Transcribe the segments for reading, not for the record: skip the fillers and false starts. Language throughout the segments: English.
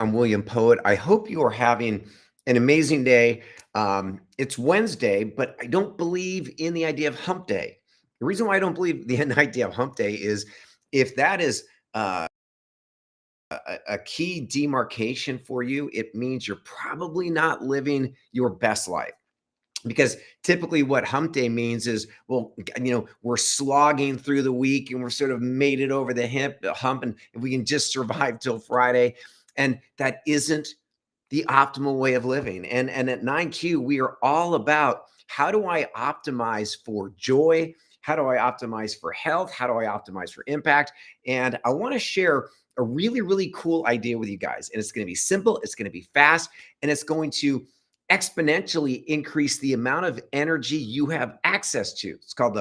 I'm William Poett. I hope you are having an amazing day. It's Wednesday, but I don't believe in the idea of hump day. The reason why I don't believe the idea of hump day is if that is a key demarcation for you, it means you're probably not living your best life. Because typically what hump day means is, well, we're slogging through the week and we're sort of made it over the hump, and if we can just survive till Friday. And that isn't the optimal way of living. And at 9Q, we are all about, how do I optimize for joy? How do I optimize for health? How do I optimize for impact? And I want to share a really, really cool idea with you guys. And it's going to be simple, it's going to be fast, and it's going to exponentially increase the amount of energy you have access to. It's called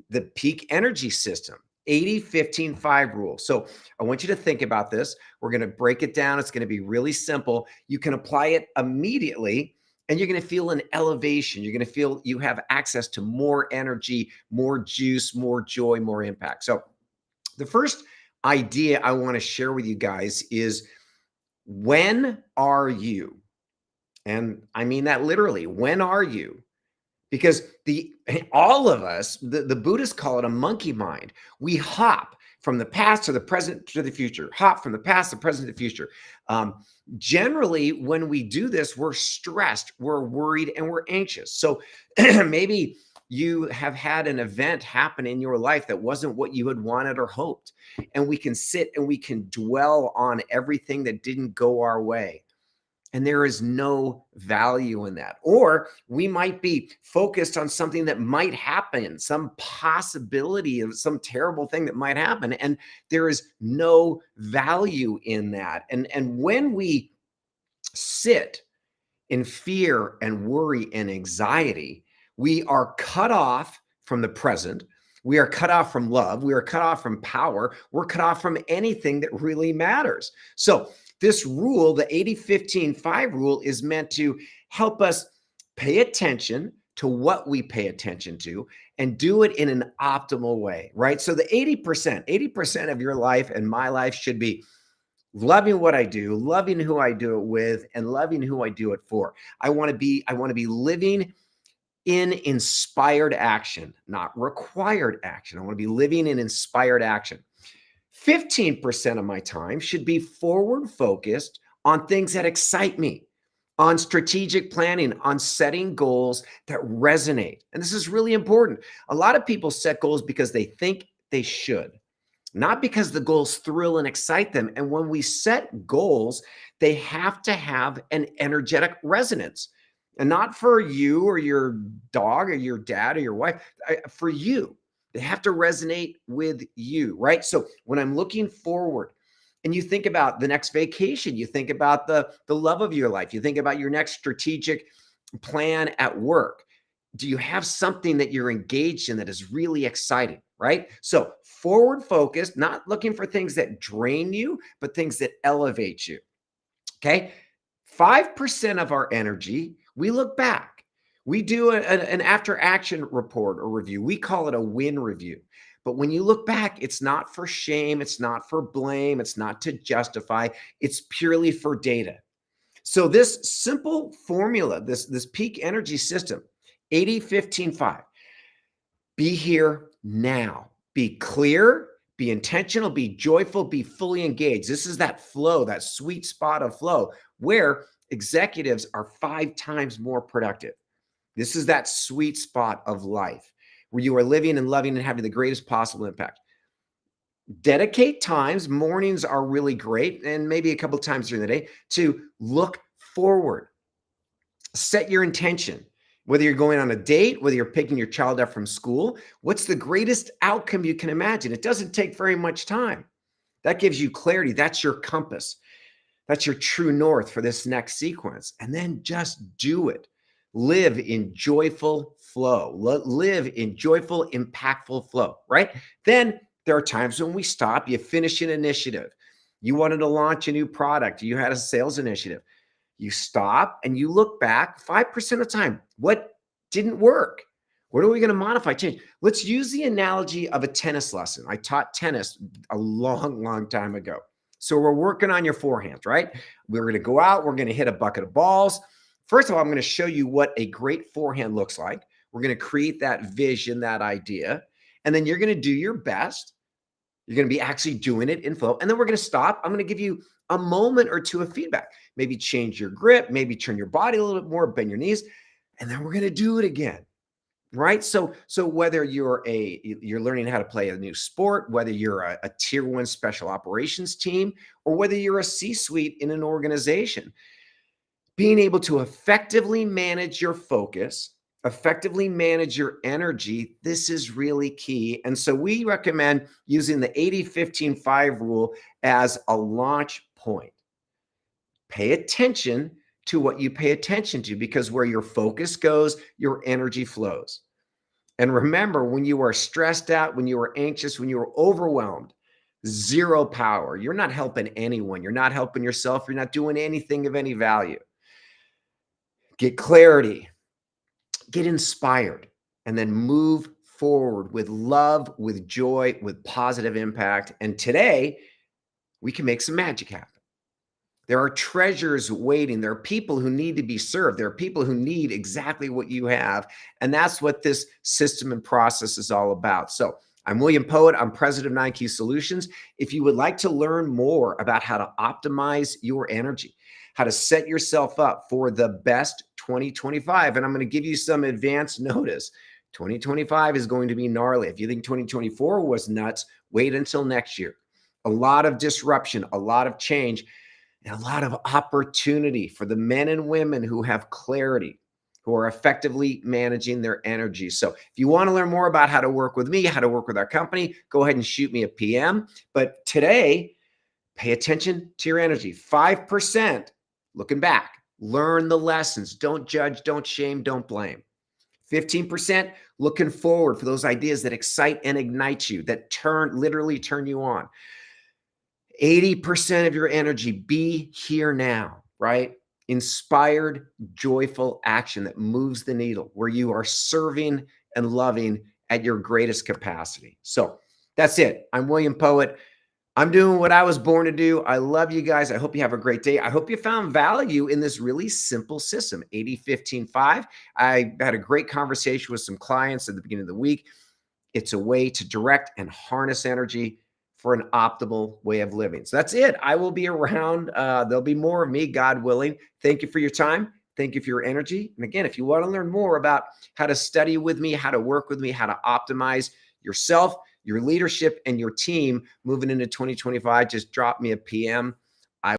the peak energy system, 80-15-5 rule. So I want you to think about this. We're going to break it down. It's going to be really simple. You can apply it immediately, and you're going to feel an elevation. You're going to feel you have access to more energy, more juice, more joy, more impact. So the first idea I want to share with you guys is, when are you? And I mean that literally. When are you? Because all of us, the Buddhists call it a monkey mind. We hop from the past to the present to the future, hop from the past to the present to the future. Generally, when we do this, we're stressed, we're worried, and we're anxious. So maybe you have had an event happen in your life that wasn't what you had wanted or hoped. And we can sit and we can dwell on everything that didn't go our way. And there is no value in that. Or we might be focused on something that might happen, some possibility of some terrible thing that might happen. And there is no value in that. And when we sit in fear and worry and anxiety, we are cut off from the present. We are cut off from love. We are cut off from power. We're cut off from anything that really matters. So this rule, the 80-15-5 rule, is meant to help us pay attention to what we pay attention to and do it in an optimal way, right? So the 80% of your life and my life should be loving what I do, loving who I do it with, and loving who I do it for. I want to be living in inspired action, not required action. I want to be living in inspired action. 15% of my time should be forward focused on things that excite me, on strategic planning, on setting goals that resonate. And this is really important. A lot of people set goals because they think they should, not because the goals thrill and excite them. And when we set goals, they have to have an energetic resonance. And not for you or your dog or your dad or your wife, for you. They have to resonate with you, right? So when I'm looking forward and you think about the next vacation, you think about the love of your life, you think about your next strategic plan at work. Do you have something that you're engaged in that is really exciting, right? So forward focused, not looking for things that drain you, but things that elevate you. Okay. 5% of our energy, we look back. We do an after action report or review. We call it a win review. But when you look back, it's not for shame. It's not for blame. It's not to justify. It's purely for data. So this simple formula, this peak energy system, 80-15-5, be here now. Be clear, be intentional, be joyful, be fully engaged. This is that flow, that sweet spot of flow where executives are 5 times more productive. This is that sweet spot of life where you are living and loving and having the greatest possible impact. Dedicate times, mornings are really great, and maybe a couple of times during the day, to look forward. Set your intention. Whether you're going on a date, whether you're picking your child up from school, what's the greatest outcome you can imagine? It doesn't take very much time. That gives you clarity. That's your compass. That's your true north for this next sequence. And then just do it. Live in joyful flow. Live in joyful, impactful flow, right? Then there are times when we stop. You finish an initiative. You wanted to launch a new product. You had a sales initiative. You stop and you look back 5% of the time. What didn't work? What are we going to modify, change? Let's use the analogy of a tennis lesson. I taught tennis a long, long time ago. So we're working on your forehand, right? We're going to go out. We're going to hit a bucket of balls. First of all, I'm going to show you what a great forehand looks like. We're going to create that vision, that idea. And then you're going to do your best. You're going to be actually doing it in flow. And then we're going to stop. I'm going to give you a moment or two of feedback. Maybe change your grip, maybe turn your body a little bit more, bend your knees. And then we're going to do it again. Right. So whether you're learning how to play a new sport, whether you're a tier 1 special operations team, or whether you're a C-suite in an organization, being able to effectively manage your focus, effectively manage your energy, this is really key. And so we recommend using the 80-15-5 rule as a launch point. Pay attention to what you pay attention to, because where your focus goes, your energy flows. And remember, when you are stressed out, when you are anxious, when you are overwhelmed, zero power. You're not helping anyone. You're not helping yourself. You're not doing anything of any value. Get clarity, get inspired, and then move forward with love, with joy, with positive impact. And today, we can make some magic happen. There are treasures waiting. There are people who need to be served. There are people who need exactly what you have. And that's what this system and process is all about. So I'm William Poett. I'm president of 9Key Solutions. If you would like to learn more about how to optimize your energy, how to set yourself up for the best 2025, and I'm going to give you some advance notice. 2025 is going to be gnarly. If you think 2024 was nuts, wait until next year. A lot of disruption, a lot of change, and a lot of opportunity for the men and women who have clarity, who are effectively managing their energy. So if you want to learn more about how to work with me, how to work with our company, go ahead and shoot me a PM. But today, pay attention to your energy. 5%, looking back, learn the lessons. Don't judge, don't shame, don't blame. 15%, looking forward for those ideas that excite and ignite you, that literally turn you on. 80% of your energy, be here now, right? Inspired, joyful action that moves the needle, where you are serving and loving at your greatest capacity. So that's it. I'm William Poett. I'm doing what I was born to do. I love you guys. I hope you have a great day. I hope you found value in this really simple system, 80-15-5. I had a great conversation with some clients at the beginning of the week. It's a way to direct and harness energy for an optimal way of living. So that's it. I will be around. There'll be more of me, God willing. Thank you for your time. Thank you for your energy. And again, if you want to learn more about how to study with me, how to work with me, how to optimize yourself, your leadership, and your team moving into 2025, just drop me a PM.